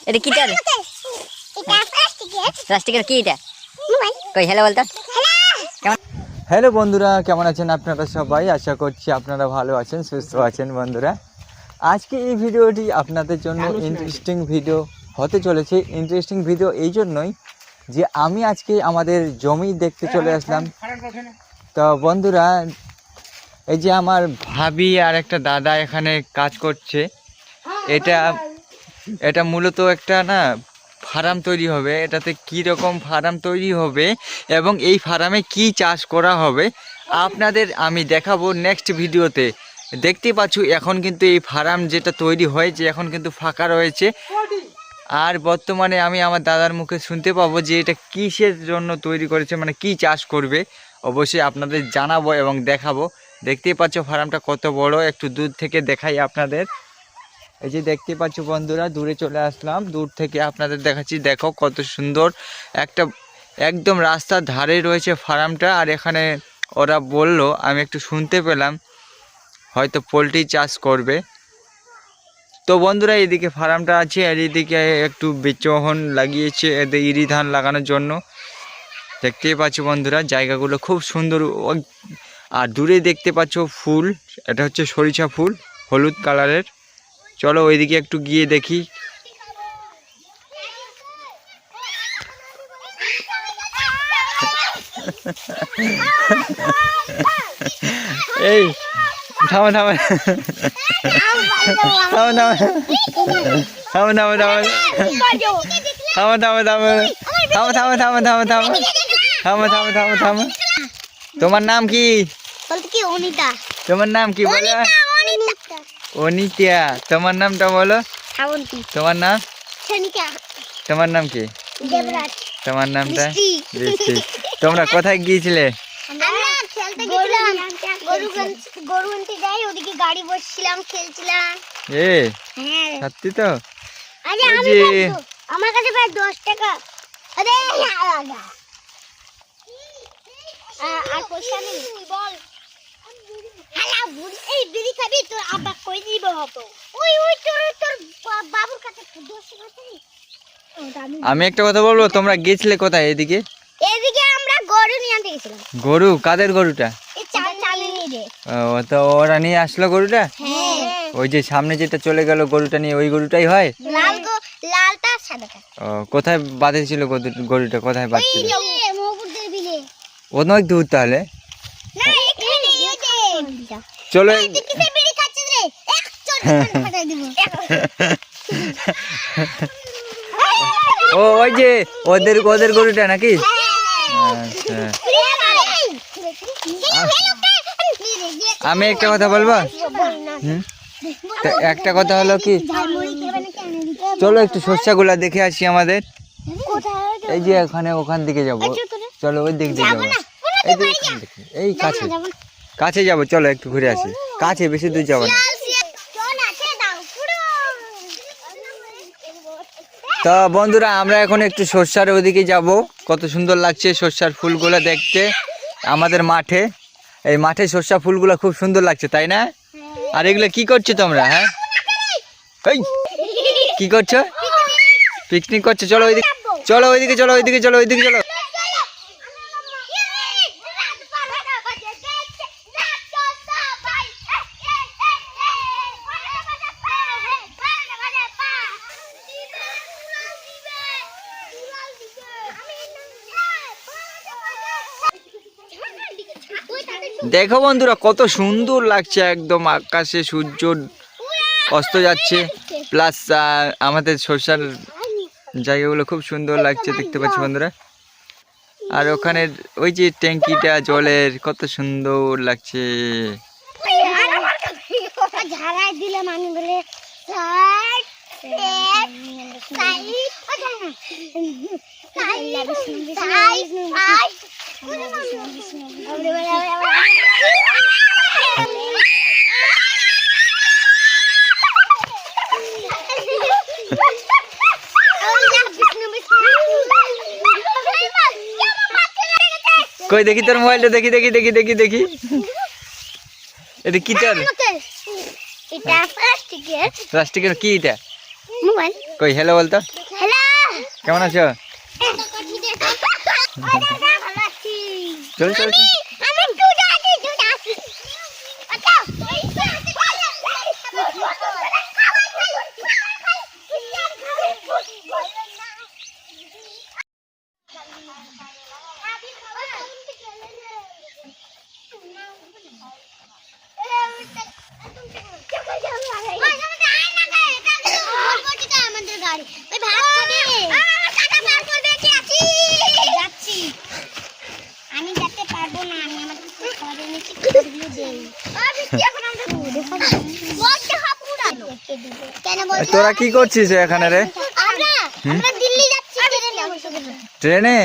এটা কিটার প্লাস্টিকের কি এটা কই হ্যালো বলতো কেমন? হ্যালো বন্ধুরা, কেমন আছেন আপনারা সবাই? আশা করছি আপনারা ভালো আছেন, সুস্থ আছেন। বন্ধুরা, আজকে এই ভিডিওটি আপনাদের জন্য ইন্টারেস্টিং ভিডিও হতে চলেছে। ইন্টারেস্টিং ভিডিও এই জন্যই যে আমি আজকে আমাদের জমি দেখতে চলে আসলাম। তো বন্ধুরা, এই যে আমার ভাবি আর একটা দাদা এখানে কাজ করছে। এটা মূলত একটা ফার্ম তৈরি হবে। এটাতে কি রকম ফার্ম তৈরি হবে এবং এই ফার্মে কি চাষ করা হবে আপনাদের আমি দেখাবো নেক্সট ভিডিওতে। দেখতে পাচ্ছ এখন কিন্তু এই ফার্ম যেটা তৈরি হয়েছে এখন কিন্তু ফাঁকা রয়েছে। আর বর্তমানে আমি আমার দাদার মুখে শুনতে পাবো যে এটা কিসের জন্য তৈরি করেছে, মানে কি চাষ করবে। অবশ্যই আপনাদের জানাবো এবং দেখাবো। দেখতেই পাচ্ছ ফার্মটা কত বড়, একটু দূর থেকে দেখাই আপনাদের। এই যে দেখতে পাচ্ছ বন্ধুরা, দূরে চলে আসলাম, দূর থেকে আপনাদের দেখাচ্ছি। দেখো কত সুন্দর একটা একদম রাস্তার ধারে রয়েছে ফার্মটা। আর এখানে ওরা বলল, আমি একটু শুনতে পেলাম হয়তো পোলট্রি চাষ করবে। তো বন্ধুরা, এদিকে ফার্মটা আছে আর এদিকে একটু বিচোহন লাগিয়েছে এদের ইরি ধান লাগানোর জন্য। দেখতেই পাচ্ছ বন্ধুরা, জায়গাগুলো খুব সুন্দর। আর দূরে দেখতে পাচ্ছ ফুল, এটা হচ্ছে সরিষা ফুল, হলুদ কালারের। চলো ওইদিকে একটু গিয়ে দেখি। এই থামো থামো থামো থামো থামো থামো থামো থামো থামো থামো থামো থামো থামো থামো থামো থামো থামো থামো থামো। তোমার নাম কি? তোমার নাম কি বলো? অনিতা। তোমার নামটা বলো। তোমার নাম? তোমার নাম কি? তোমার নামটা? বৃষ্টি। তোমরা কোথায় গিয়েছিলে? সত্যি তো? আমার কাছে প্রায় 10 টাকা। আর পয়সা নেই বল। এই বিড়ি খাবি তোর আব্বা কই দিব হতো। ওই তোর বাবুর কাছে 10 টাকা নেই। আমি একটা কথা বলবো, তোমরা গিয়েছিলে কোথায়? এদিকে আমরা গরু নিয়ে আনতে গেছিলাম। গরু? কাদের গরুটা? এই চালে নিয়ে রে। ও তো ওরা নিয়ে আসলো গরুটা? হ্যাঁ। ওই যে সামনে যেটা চলে গেল গরুটা নিয়ে, ওই গরুটাই হয়? লালটা সাদাটা। ও কোথায় বাঁধেছিল গরুটা? কোথায় বাঁধছিল? মহুদের বিলে। অনেক দূর তাহলে। না এখানে এই যে। চলো। তুই কিসে বিড়ি খাচ্ছিস রে? এক চোট ফাটাই দিব। ও ওই যে ওদের গরুটা নাকি? আচ্ছা, আমি একটা কথা বলবো। তো একটা কথা হলো কি, চলো একটু শস্যগুলা দেখে আসি আমাদের। এই যে ওখান দিকে যাবো। চলো ওই দিক দিয়ে যাবো। এই কাছে যাবো। চলো একটু ঘুরে আসি। কাছে, বেশি দূর যাবো না। তো বন্ধুরা, আমরা এখন একটু সর্ষার ওদিকে যাব। কত সুন্দর লাগছে সর্ষার ফুলগুলো দেখতে আমাদের মাঠে। এই মাঠে সর্ষা ফুলগুলো খুব সুন্দর লাগছে, তাই না? আর এগুলো কি করছো তোমরা? হ্যাঁ, এই কি করছো? পিকনিক করছো? চলো ওইদিকে চলো, ওইদিকে চলো, ওইদিকে চলো, ওইদিকে চলো। দেখো বন্ধুরা, কত সুন্দর লাগছে, একদম আকাশে সূর্য অস্ত যাচ্ছে, প্লাস আমাদের সর্ষার জায়গাগুলো খুব সুন্দর লাগছে, দেখতে পাচ্ছি বন্ধুরা। আর ওখানে ওই যে ট্যাঙ্কিটা জলের, কত সুন্দর লাগছে। কই দেখি তোর মোবাইলটা, দেখি দেখি দেখি দেখি দেখি। এটা কি? এটা প্লাস্টিকের। প্লাস্টিকের কি এটা? মোবাইল। কই হ্যালো বলতো, হ্যালো কেমন আছো? ভালো আছি চল চল চল। আমি দুধ আছি আচ্ছা আমি যেতে পারবো না, আমি আমার ঘরে নিচে খাবারগুলো দেই। কেন বলছো? তোরা কি করছিস এখানে রে? আমরা দিল্লি যাচ্ছি ট্রেনে?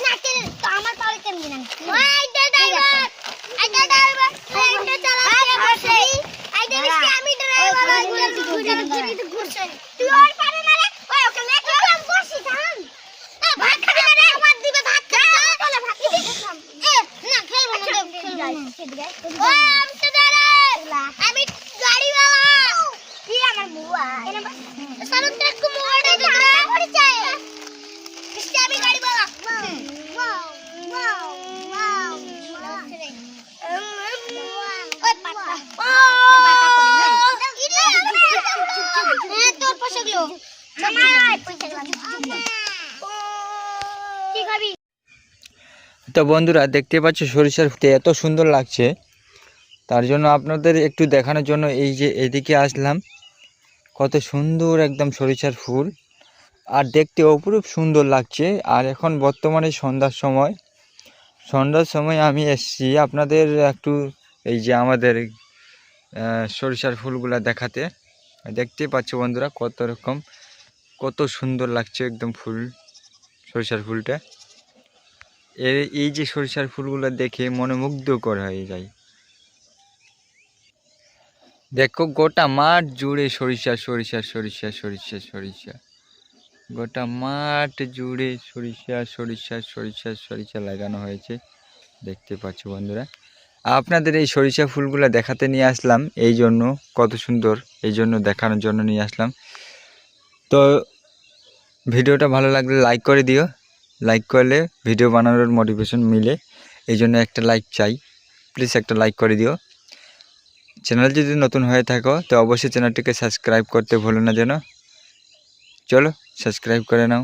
না ট্রেনে তো আমার পাওয়ার কেমন না আইটা ড্রাইভার আইটা চালাতে বসে আইটা বেশি আমি ড্রাইভার আমি তো ঘুরছে তুই আর পারে না রে ওই ওকে লেখা কাম করছিস জান ভাত খাবি না রে ভাত দিবে ভাত খাবি চলে ভাত দিবে না খেলবো না খেলবো ওই আমি তো দাঁড়া আমি গাড়িওয়ালা কি আমার বুয়া সারুন দেখো মোড়ে দিতে পড়ে যায় বেশি আমি গাড়িওয়ালা ওই পাতা তোর পোশাকগুলো জামাই পোশাকগুলো কি খাবি? তো বন্ধুরা দেখতে পাচ্ছ সরিষার ফুল এত সুন্দর লাগছে, তার জন্য আপনাদের একটু দেখানোর জন্য এই যে এদিকে আসলাম। কত সুন্দর একদম সরিষার ফুল, আর দেখতে অপরূপ সুন্দর লাগছে। আর এখন বর্তমানে সন্ধ্যার সময় আমি এসেছি আপনাদের একটু এই যে আমাদের সরিষার ফুলগুলা দেখাতে। দেখতে পাচ্ছ বন্ধুরা কত রকম, কত সুন্দর লাগছে একদম ফুল, সরিষার ফুলটা। এই যে সরিষার ফুলগুলো দেখে মনে মুগ্ধকর হয়ে যায়। দেখো গোটা মাঠ জুড়ে সরিষা সরিষা সরিষা সরিষা সরিষা, গোটা মাঠ জুড়ে সরিষা সরিষা সরিষা সরিষা লাগানো হয়েছে। দেখতে পাচ্ছ বন্ধুরা, আপনাদের এই সরিষা ফুলগুলো দেখাতে নিয়ে আসলাম, এই জন্য কত সুন্দর, এই জন্য দেখানোর জন্য নিয়ে আসলাম। তো ভিডিওটা ভালো লাগলে লাইক করে দিও, লাইক করলে ভিডিও বানানোর মোটিভেশন মিলে, এই জন্য একটা লাইক চাই, প্লিজ একটা লাইক করে দিও। চ্যানেল যদি নতুন হয়ে থাকো তো অবশ্যই চ্যানেলটিকে সাবস্ক্রাইব করতে ভুলো না যেন। চলো সাবস্ক্রাইব করে নাও।